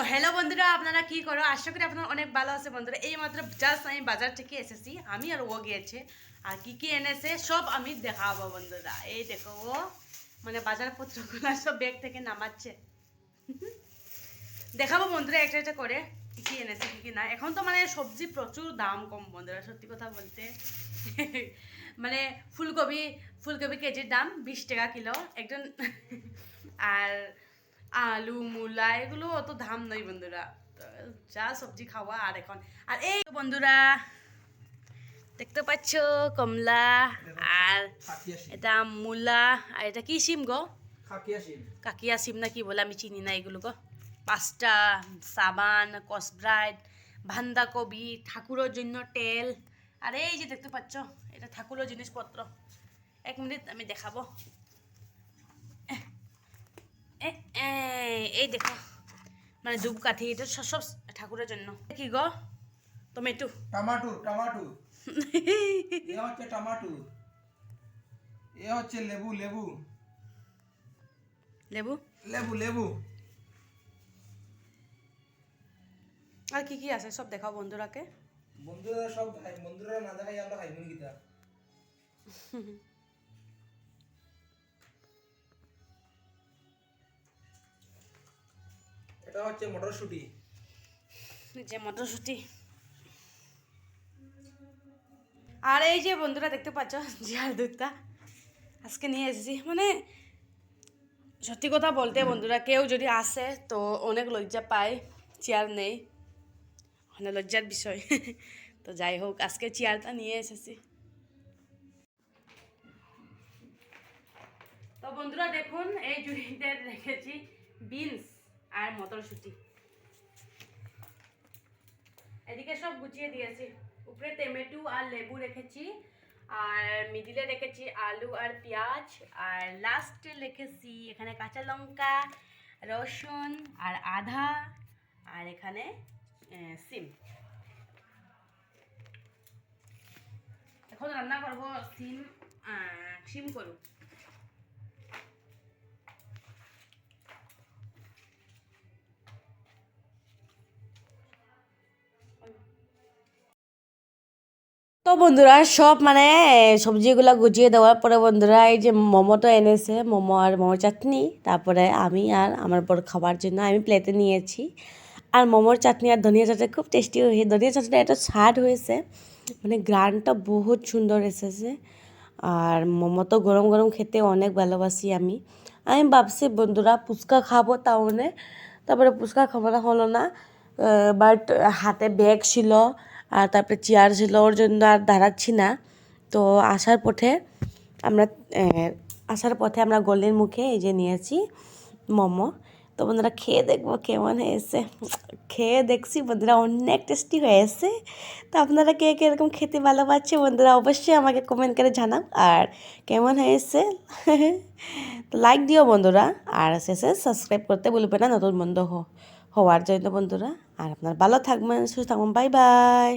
তো হ্যালো বন্ধুরা, আপনারা কি করো? আশা করি আপনারা অনেক ভালো আছে বন্ধুরা। এই মাত্র জাস্ট আমি বাজার থেকে এসেছি, আমি আর ও গিয়েছে। আর কি এনেছে সব আমি দেখাবো বন্ধুরা। এই দেখো, ও মানে বাজারপত্রগুলো সব ব্যাগ থেকে নামাচ্ছে। দেখাবো বন্ধুরা একটা একটা করে কি এনেছে কি না। এখন তো মানে সবজি প্রচুর দাম কম বন্ধুরা, সত্যি কথা বলতে। মানে ফুলকপি কেজির দাম 20 টাকা কিলো একজন। আর আলু মূলা এগুলো অত দাম নয় বন্ধুরা। যা সবজি খাওয়া আর এখন আর এই বন্ধুরা দেখতে পাচ্ছ কমলা আর এটা মূলা আর এটা কি সিম গো? কাকিয়া সিম না কি বলে আমি চিনি না এগুলো গো। পাঁচটা সাবান, কসব্রাইট, বাঁধাকপি, ঠাকুরের জন্য তেল। আর এই যে দেখতে পাচ্ছ এটা ঠাকুরের জিনিসপত্র। এক মিনিট আমি দেখাবো। এই দেখো মানে ধূপকাঠি, এটা সব ঠাকুরের জন্য। কি গো? টমেটো, টমাটো এ হচ্ছে টমাটো, এ হচ্ছে লেবু লেবু লেবু লেবু লেবু আর কি আছে সব দেখাও বন্ধুরাকে। বন্ধুরা সব খাই, বন্ধুরা না দেখাই আমরা খাইব নি কিটা। এটা হচ্ছে মটরশুঁটি, যে মটরশুঁটি। আর এই যে বন্ধুরা দেখতে পাচ্ছ জিয়ার দুধটা আজকে নিয়ে এসেছি। মানে সত্যি কথা বলতে বন্ধুরা, কেউ যদি আসে তো অনেক লজ্জা পায়, চেয়ার নেই, মানে লজ্জার বিষয়। তো যাই হোক আজকে চেয়ারটা নিয়ে এসেছি। তো বন্ধুরা দেখুন এই জুড়িতে রেখেছি বিনস আর মটরশুঁটি। এদিকে সব গুছিয়ে দিয়েছি। উপরে টমেটো আর লেবু রেখেছি, আর মিডিলে রেখেছি আলু আর পেঁয়াজ, আর লাস্টে রেখেছি এখানে কাঁচা লঙ্কা, রসুন আর আদা, আর এখানে সিম। এখন রান্না করবো সিম করু। তো বন্ধুরা সব মানে সবজিগুলো গুছিয়ে দেওয়ার পরে বন্ধুরা এই যে মোমোটা এনেছে, মোমো আর মোমো চাটনি। তারপরে আমি আর আমার বড় খাবার জন্য আমি প্লেটে নিয়েছি। আর মোমোর চাটনি আর ধনিয়া চাটনি খুব টেস্টি হয়েছে। ধনিয়া চাটনি একটা স্বাদ হয়েছে, মানে গ্রানটা বহুত সুন্দর এসেছে। আর মোমো তো গরম গরম খেতে অনেক ভালোবাসি আমি। আমি ভাবছি বন্ধুরা ফুচকা খাবো তাহলে, তারপরে ফুচকা খাবো না হলো না। বাট হাতে ব্যাগ ছিল আর তারপরে চেয়ার ছিল, ওর জন্য আর দাঁড়াচ্ছি না। তো আমরা আসার পথে গলির মুখে এই যে নিয়েছি মোমো। তো বন্ধুরা খেয়ে দেখবো কেমন হয়েছে। খেয়ে দেখছি বন্ধুরা অনেক টেস্টি হয়েছে। তো আপনারা কে কে এরকম খেতে ভালোবাসছে বন্ধুরা অবশ্যই আমাকে কমেন্ট করে জানান, আর কেমন হয়েছে। তো লাইক দিও বন্ধুরা, আর শেষে সাবস্ক্রাইব করতে ভুলবে না নতুন বন্ধু হওয়ার জন্য বন্ধুরা। আর আপনারা ভালো থাকবেন, সুস্থ থাকবেন, বাই বাই।